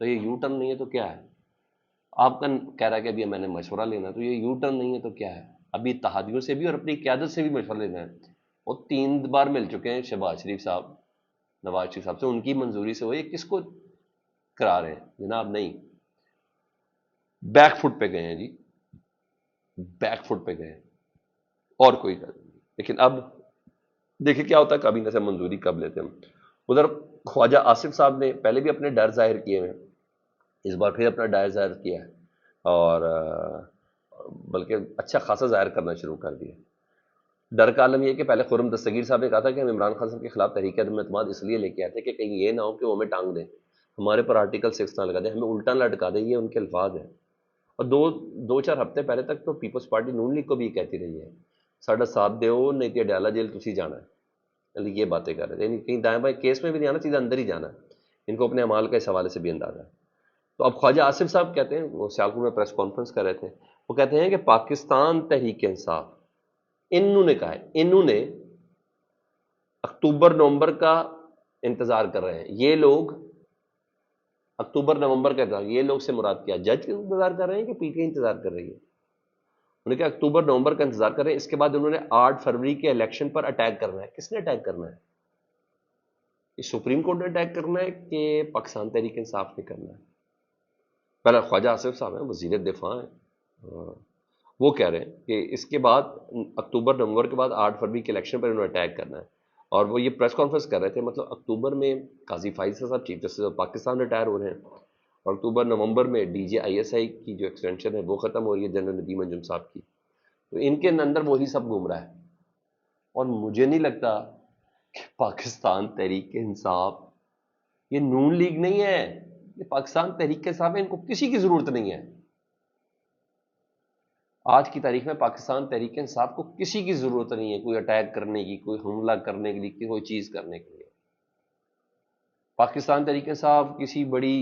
تو یہ you turn نہیں ہے تو کیا ہے؟ آپ کا کہہ رہا ہے کہ ابھی میں نے مشورہ لینا، تو یہ یو ٹرن نہیں ہے تو کیا ہے؟ ابھی اتحادیوں سے بھی اور اپنی قیادت سے بھی مشورہ لینا ہے۔ وہ 3 بار مل چکے ہیں شہباز شریف صاحب، نواز شریف صاحب سے، ان کی منظوری سے، وہ یہ کس کو کرا رہے ہیں جناب؟ نہیں، بیک فٹ پہ گئے ہیں جی، بیک فٹ پہ گئے ہیں، اور کوئی نہیں۔ لیکن اب دیکھیں کیا ہوتا ہے، کابینہ سے منظوری کب لیتے ہیں ہم۔ ادھر خواجہ آصف صاحب نے پہلے بھی اپنے ڈر ظاہر کیے ہیں، اس بار پھر اپنا ڈر ظاہر کیا ہے، اور بلکہ اچھا خاصا ظاہر کرنا شروع کر دیا۔ ڈر کا عالم یہ ہے کہ پہلے خرم دستگیر صاحب نے کہا تھا کہ ہم عمران خان صاحب کے خلاف تحریک عدم اعتماد اس لیے لے کے آتے کہ کہیں یہ نہ ہو کہ وہ ہمیں ٹانگ دیں، ہمارے پر آرٹیکل 6 نہ لگا دیں، ہمیں الٹا نہ لٹکا دیں، یہ ان کے الفاظ ہیں۔ اور دو چار ہفتے پہلے تک تو پیپلز پارٹی نون لیگ کو بھی یہ کہتی رہی ہے، ساڈا ساتھ دیو نہیں تو ڈیالہ جیل تسی جانا ہے، یعنی یہ باتیں کر رہے تھے، یعنی کہیں دائیں بائیں کیس میں بھی نہیں آنا، سیدھا اندر ہی جانا ہے۔ ان کو اپنے اعمال کا اس حوالے سے بھی اندازہ ہے۔ تو اب خواجہ آصف صاحب کہتے ہیں، وہ سیالکوٹ میں پریس کانفرنس کر رہے تھے، وہ کہتے ہیں کہ پاکستان تحریک انصاف، انہوں نے کہا ہے، انہوں نے اکتوبر نومبر کا انتظار کر رہے ہیں، یہ لوگ اکتوبر نومبر کا انتظار، یہ لوگ سے مراد کیا؟ جج کا انتظار کر رہے ہیں کہ پی ٹی آئی انتظار کر رہی ہے؟ انہوں نے کہا اکتوبر نومبر کا انتظار کر رہے ہیں، اس کے بعد انہوں نے 8 فروری کے الیکشن پر اٹیک کرنا ہے۔ کس نے اٹیک کرنا ہے؟ یہ سپریم کورٹ نے اٹیک کرنا ہے کہ پاکستان تحریک انصاف نے کرنا ہے؟ پہلے خواجہ آصف صاحب ہیں، وزیر دفاع ہیں، وہ کہہ رہے ہیں کہ اس کے بعد اکتوبر نومبر کے بعد 8 فروری کے الیکشن پر انہوں نے اٹیک کرنا ہے، اور وہ یہ پریس کانفرنس کر رہے تھے، مطلب اکتوبر میں قاضی فائز صاحب chief justice of Pakistan retire ہو رہے ہیں، اور اکتوبر نومبر میں D J I S I کی جو ایکسٹینشن ہے وہ ختم ہو رہی ہے جنرل ندیم انجم صاحب کی، تو ان کے اندر وہی سب گھوم رہا ہے۔ اور مجھے نہیں لگتا کہ پاکستان تحریک انصاف یہ نون لیگ نہیں ہے، یہ پاکستان تحریک انصاف ہے، ان کو کسی کی ضرورت نہیں ہے۔ آج کی تاریخ میں پاکستان تحریک انصاف کو کسی کی ضرورت نہیں ہے، کوئی اٹیک کرنے کی، کوئی حملہ کرنے کے لیے، کوئی چیز کرنے کے لیے۔ پاکستان تحریک انصاف کسی بڑی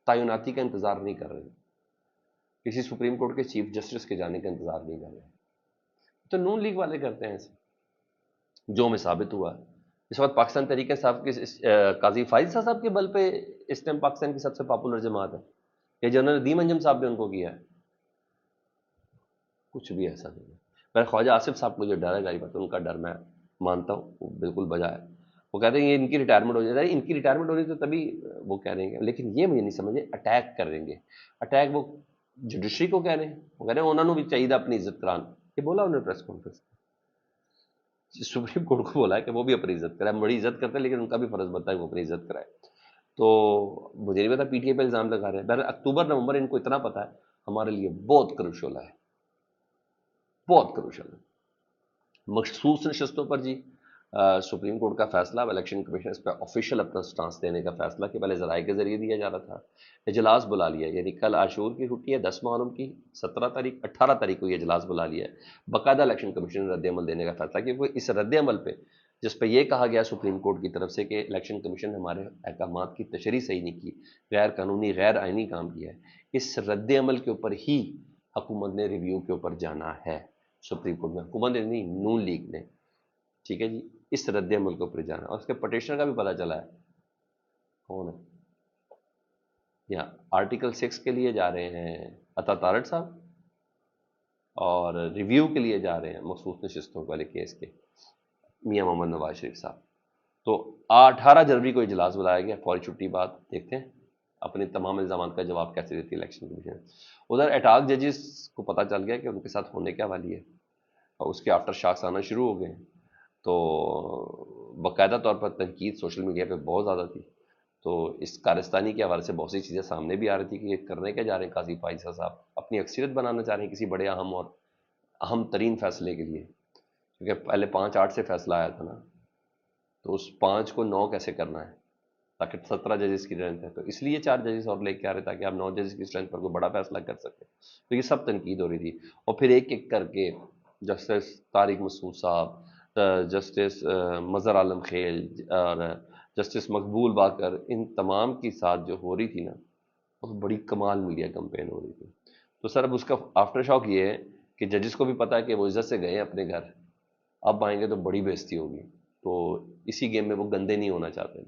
تعیناتی کا انتظار نہیں کر رہے، کسی سپریم کورٹ کے چیف جسٹس کے جانے کا انتظار نہیں کر رہے، تو نون لیگ والے کرتے ہیں ایسے، جو میں ثابت ہوا اس وقت پاکستان تحریک انصاف کے قاضی فائز صاحب کے بل پہ اس ٹائم پاکستان کی سب سے پاپولر جماعت ہے، یا جنرل ندیم انجم صاحب نے ان کو کیا ہے؟ کچھ بھی ایسا نہیں ہے۔ میں خواجہ آصف صاحب کو جو ڈر ہے، ظاہر بات ہے ان کا ڈر میں مانتا ہوں، وہ بالکل بجا ہے۔ وہ کہتے ہیں یہ ان کی ریٹائرمنٹ ہو جائے، ان کی ریٹائرمنٹ ہونی تو تبھی وہ کہہ رہے ہیں، لیکن یہ مجھے نہیں سمجھے اٹیک کریں گے، اٹیک وہ جوڈیشری کو کہہ رہے ہیں، وہ کہہ رہے ہیں انہوں نے بھی چاہیے اپنی عزت کران، یہ بولا انہوں نے پریس کانفرنس، سپریم کورٹ کو بولا ہے کہ وہ بھی اپنی عزت کرائے، بڑی عزت کرتے ہیں لیکن ان کا بھی فرض بنتا ہے کہ وہ اپنی عزت کرائے۔ تو مجھے نہیں پتا پی ٹی آئی پہ الزام لگا رہے ہیں، بہرحال اکتوبر نومبر ان کو اتنا پتا ہے ہمارے لیے بہت کروشل ہے، بہت کروشل ہے۔ مخصوص نشستوں پر جی سپریم کورٹ کا فیصلہ، اب الیکشن کمیشن اس پہ آفیشیل اپنا سٹانس دینے کا فیصلہ، کہ پہلے ذرائع کے ذریعے دیا جا رہا تھا، اجلاس بلا لیا، یعنی کل عاشور کی چھٹی ہے، 10 محرم کی، 17 تاریخ 18 تاریخ کو یہ اجلاس بلا لیا ہے، باقاعدہ الیکشن کمیشن نے رد عمل دینے کا فیصلہ، کیونکہ اس رد عمل پہ جس پہ یہ کہا گیا سپریم کورٹ کی طرف سے کہ الیکشن کمیشن نے ہمارے احکامات کی تشریح صحیح نہیں کی، غیر قانونی غیر آئینی کام کیا ہے، اس رد عمل کے اوپر ہی حکومت نے ریویو کے اوپر جانا ہے، سپریم کورٹ میں حکومت نے نہیں، نون لیگ نے، ٹھیک ہے جی، اس رد عمل کے اوپر جانا، اور اس کے پٹیشنر کا بھی پتہ چلا ہے کون ہے، یا آرٹیکل 6 کے لیے جا رہے ہیں عطا تارڑ صاحب، اور ریویو کے لیے جا رہے ہیں مخصوص نشستوں والے کیس کے میاں محمد نواز شریف صاحب۔ تو 18 جنوری کو اجلاس بلایا گیا، فوری چھٹی بعد دیکھتے ہیں اپنے تمام الزامات کا جواب کیسے دیتی ہے الیکشن کمیشن۔ ادھر اٹاک ججز کو پتہ چل گیا کہ ان کے ساتھ ہونے کیا والی ہے، اور اس کے آفٹر شاکس آنا شروع ہو گئے ہیں، تو باقاعدہ طور پر تنقید سوشل میڈیا پہ بہت زیادہ تھی، تو اس کارستانی کے حوالے سے بہت سی چیزیں سامنے بھی آ رہی تھی کہ یہ کرنے کیا جا رہے ہیں قاضی فائز صاحب، اپنی اکثریت بنانا چاہ رہے ہیں کسی بڑے اہم ترین فیصلے کے لیے، کیونکہ پہلے 5-8 سے فیصلہ آیا تھا نا، تو اس 5 کو 9 کیسے کرنا ہے، تاکہ 17 ججز کی اسٹرینتھ ہے، تو اس لیے 4 ججز اور لے کے آ رہے تاکہ آپ 9 ججز کی اسٹرینتھ پر کوئی بڑا فیصلہ کر سکیں، تو یہ سب تنقید ہو رہی تھی، اور پھر ایک ایک کر کے جسٹس طارق مسعود صاحب، جسٹس مظہر عالم خیل، اور جسٹس مقبول باقر، ان تمام کی ساتھ جو ہو رہی تھی نا، بہت بڑی کمال میڈیا کمپین ہو رہی تھی، تو سر اب اس کا آفٹر شاک یہ ہے کہ ججز کو بھی پتا ہے کہ وہ عزت سے گئے اپنے گھر، اب آئیں گے تو بڑی بےزتی ہوگی، تو اسی گیم میں وہ گندے نہیں ہونا چاہتے،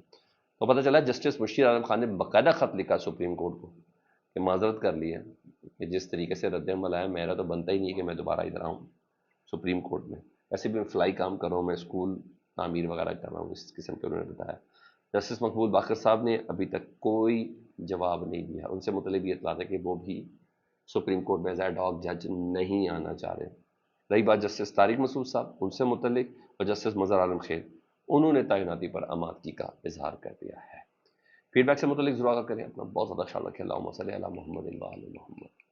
تو پتہ چلا جسٹس مشیر عالم خان نے باقاعدہ خط لکھا سپریم کورٹ کو کہ معذرت کر لی ہے کہ جس طریقے سے رد عمل آیا میرا تو بنتا ہی نہیں ہے کہ میں دوبارہ ادھر آؤں سپریم کورٹ میں، ایسے بھی میں فلائی کام کر رہا ہوں، میں اسکول تعمیر وغیرہ کر رہا ہوں، اس قسم کے انہوں نے بتایا۔ جسٹس مقبول باقر صاحب نے ابھی تک کوئی جواب نہیں دیا، ان سے متعلق یہ اطلاع ہے کہ وہ بھی سپریم کورٹ میں ایز ایڈ ہاک جج نہیں آنا چاہ رہے۔ رہی بات جسٹس طارق مسعود صاحب، ان سے متعلق اور جسٹس مظہر عالم خیر، انہوں نے تعیناتی پر آمادگی کا اظہار کر دیا ہے۔ فیڈ بیک سے متعلق ضرور آگاہ کریں، اپنا بہت زیادہ خیال رکھیں۔ اللہم صلی علی محمد و علی محمد۔